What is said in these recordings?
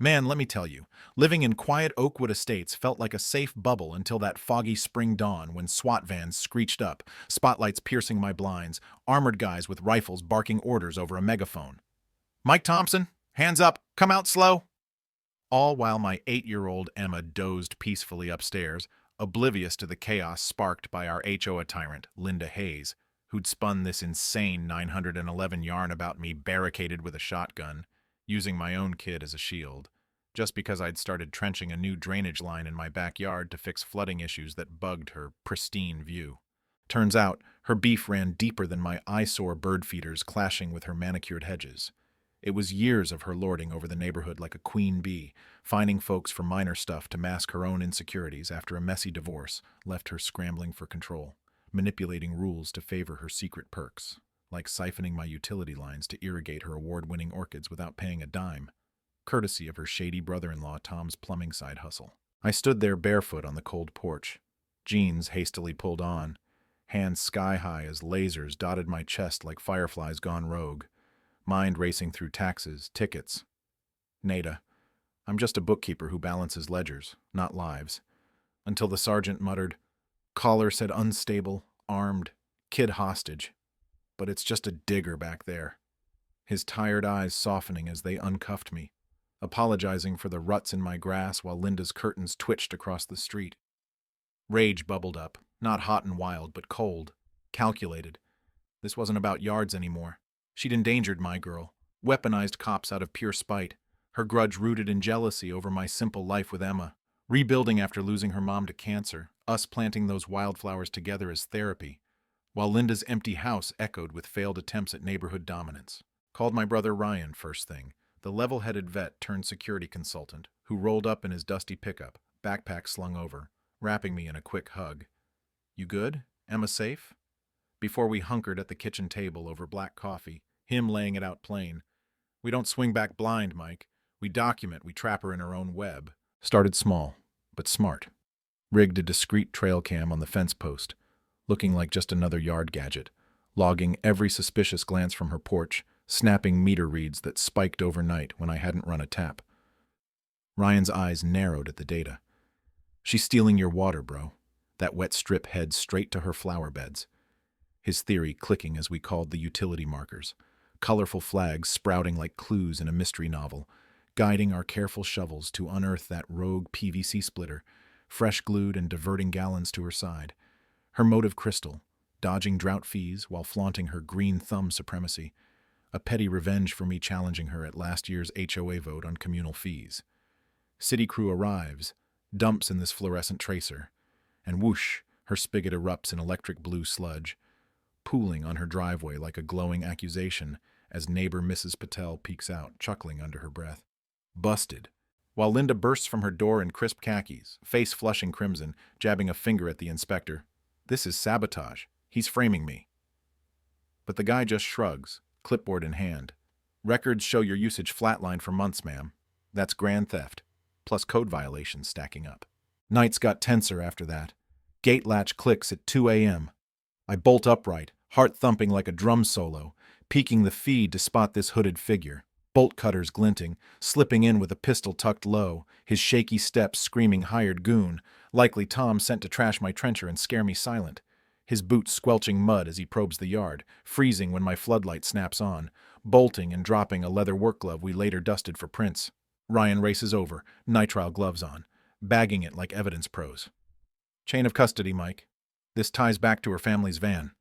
Man, let me tell you, living in quiet Oakwood Estates felt like a safe bubble until that foggy spring dawn when SWAT vans screeched up, spotlights piercing my blinds, armored guys with rifles barking orders over a megaphone. Mike Thompson, hands up, come out slow. All while my 8-year-old Emma dozed peacefully upstairs, oblivious to the chaos sparked by our HOA tyrant, Linda Hayes, who'd spun this insane 911 yarn about me barricaded with a shotgun, using my own kid as a shield, just because I'd started trenching a new drainage line in my backyard to fix flooding issues that bugged her pristine view. Turns out, her beef ran deeper than my eyesore bird feeders clashing with her manicured hedges. It was years of her lording over the neighborhood like a queen bee, finding folks for minor stuff to mask her own insecurities after a messy divorce left her scrambling for control, manipulating rules to favor her secret perks, like siphoning my utility lines to irrigate her award-winning orchids without paying a dime, courtesy of her shady brother-in-law Tom's plumbing side hustle. I stood there barefoot on the cold porch, jeans hastily pulled on, hands sky-high as lasers dotted my chest like fireflies gone rogue, mind racing through taxes, tickets. Nada, I'm just a bookkeeper who balances ledgers, not lives. Until the sergeant muttered, "Caller said unstable, armed, kid hostage. But it's just a digger back there." His tired eyes softening as they uncuffed me, apologizing for the ruts in my grass while Linda's curtains twitched across the street. Rage bubbled up, not hot and wild, but cold, calculated. This wasn't about yards anymore. She'd endangered my girl, weaponized cops out of pure spite, her grudge rooted in jealousy over my simple life with Emma, rebuilding after losing her mom to cancer, us planting those wildflowers together as therapy, while Linda's empty house echoed with failed attempts at neighborhood dominance. Called my brother Ryan first thing, the level-headed vet turned security consultant, who rolled up in his dusty pickup, backpack slung over, wrapping me in a quick hug. "You good? Emma safe?" Before we hunkered at the kitchen table over black coffee, him laying it out plain. "We don't swing back blind, Mike. We document, we trap her in her own web." Started small, but smart. Rigged a discreet trail cam on the fence post, looking like just another yard gadget, logging every suspicious glance from her porch, snapping meter reads that spiked overnight when I hadn't run a tap. Ryan's eyes narrowed at the data. "She's stealing your water, bro." That wet strip heads straight to her flower beds. His theory clicking as we called the utility markers, colorful flags sprouting like clues in a mystery novel, guiding our careful shovels to unearth that rogue PVC splitter, fresh glued and diverting gallons to her side. Her motive crystal, dodging drought fees while flaunting her green thumb supremacy, a petty revenge for me challenging her at last year's HOA vote on communal fees. City crew arrives, dumps in this fluorescent tracer, and whoosh, her spigot erupts in electric blue sludge, pooling on her driveway like a glowing accusation as neighbor Mrs. Patel peeks out, chuckling under her breath. Busted. While Linda bursts from her door in crisp khakis, face flushing crimson, jabbing a finger at the inspector. "This is sabotage. He's framing me." But the guy just shrugs, clipboard in hand. "Records show your usage flatlined for months, ma'am. That's grand theft, plus code violations stacking up." Nights got tenser after that. Gate latch clicks at 2 a.m. I bolt upright, heart thumping like a drum solo, peeking the feed to spot this hooded figure, bolt cutters glinting, slipping in with a pistol tucked low, his shaky steps screaming hired goon, likely Tom sent to trash my trencher and scare me silent, his boots squelching mud as he probes the yard, freezing when my floodlight snaps on, bolting and dropping a leather work glove we later dusted for prints. Ryan races over, nitrile gloves on, bagging it like evidence pros. "Chain of custody, Mike. This ties back to her family's van."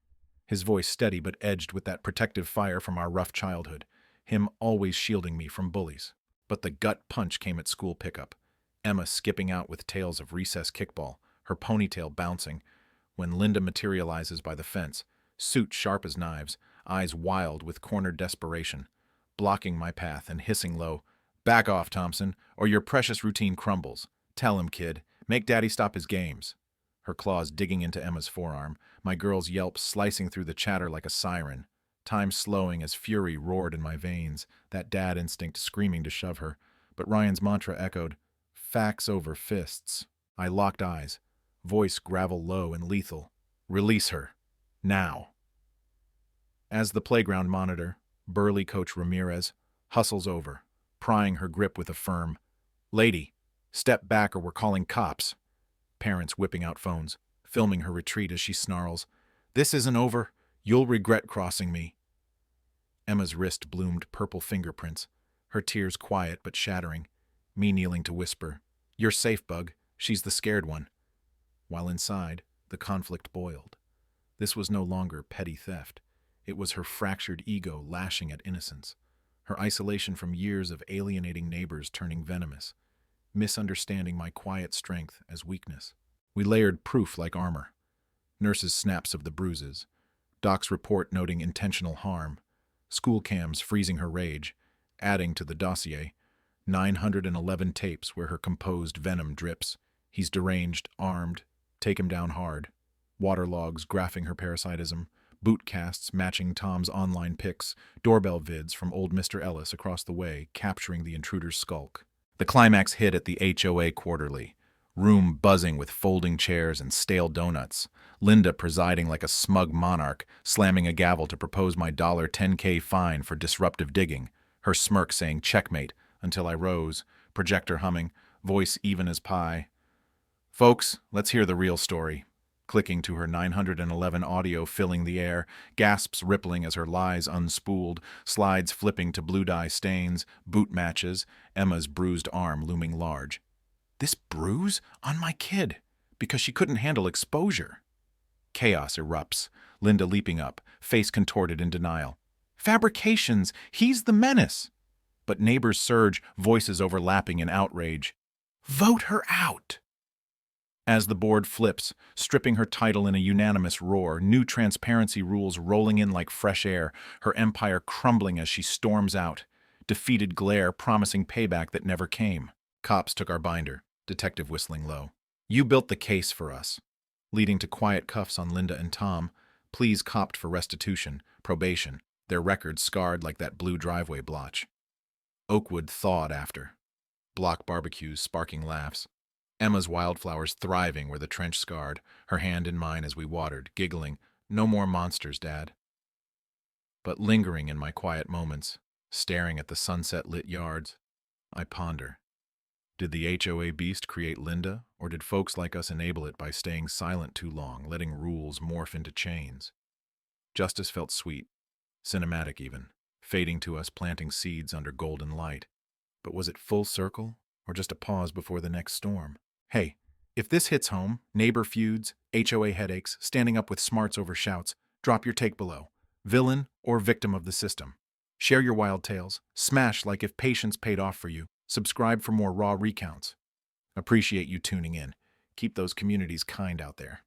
His voice steady but edged with that protective fire from our rough childhood, him always shielding me from bullies. But the gut punch came at school pickup. Emma skipping out with tales of recess kickball, her ponytail bouncing, when Linda materializes by the fence, suit sharp as knives, eyes wild with cornered desperation, blocking my path and hissing low, "Back off, Thompson, or your precious routine crumbles. Tell him, kid. Make Daddy stop his games." Her claws digging into Emma's forearm, my girl's yelp slicing through the chatter like a siren, time slowing as fury roared in my veins, that dad instinct screaming to shove her, but Ryan's mantra echoed, "Facts over fists." I locked eyes, voice gravel low and lethal. "Release her. Now." As the playground monitor, burly Coach Ramirez, hustles over, prying her grip with a firm, Lady, step back or we're calling cops. Parents whipping out phones, filming her retreat as she snarls, "This isn't over. You'll regret crossing me." Emma's wrist bloomed purple fingerprints, her tears quiet but shattering, me kneeling to whisper, "You're safe, Bug. She's the scared one." While inside, the conflict boiled. This was no longer petty theft. It was her fractured ego lashing at innocence, her isolation from years of alienating neighbors turning venomous, misunderstanding my quiet strength as weakness. We layered proof like armor. Nurses' snaps of the bruises, Doc's report noting intentional harm, school cams freezing her rage, adding to the dossier, 911 tapes where her composed venom drips. He's deranged, armed, take him down hard. Water logs graphing her parasitism, boot casts matching Tom's online pics, doorbell vids from old Mr. Ellis across the way capturing the intruder's skulk. The climax hit at the HOA quarterly. Room buzzing with folding chairs and stale donuts. Linda presiding like a smug monarch, slamming a gavel to propose my $10K fine for disruptive digging, her smirk saying checkmate until I rose, projector humming, voice even as pie. "Folks, let's hear the real story." Clicking to her 911 audio filling the air, gasps rippling as her lies unspooled, slides flipping to blue dye stains, boot matches, Emma's bruised arm looming large. This bruise on my kid, because she couldn't handle exposure. Chaos erupts, Linda leaping up, face contorted in denial. "Fabrications, he's the menace." But neighbors surge, voices overlapping in outrage. "Vote her out." As the board flips, stripping her title in a unanimous roar, new transparency rules rolling in like fresh air, her empire crumbling as she storms out, defeated glare promising payback that never came. Cops took our binder, detective whistling low. "You built the case for us," leading to quiet cuffs on Linda and Tom, pleas copped for restitution, probation, their records scarred like that blue driveway blotch. Oakwood thawed after. Block barbecues sparking laughs. Emma's wildflowers thriving where the trench scarred, her hand in mine as we watered, giggling, "No more monsters, Dad." But lingering in my quiet moments, staring at the sunset-lit yards, I ponder. Did the HOA beast create Linda, or did folks like us enable it by staying silent too long, letting rules morph into chains? Justice felt sweet, cinematic even, fading to us planting seeds under golden light. But was it full circle, or just a pause before the next storm? Hey, if this hits home, neighbor feuds, HOA headaches, standing up with smarts over shouts, drop your take below. Villain or victim of the system? Share your wild tales. Smash like if patience paid off for you. Subscribe for more raw recounts. Appreciate you tuning in. Keep those communities kind out there.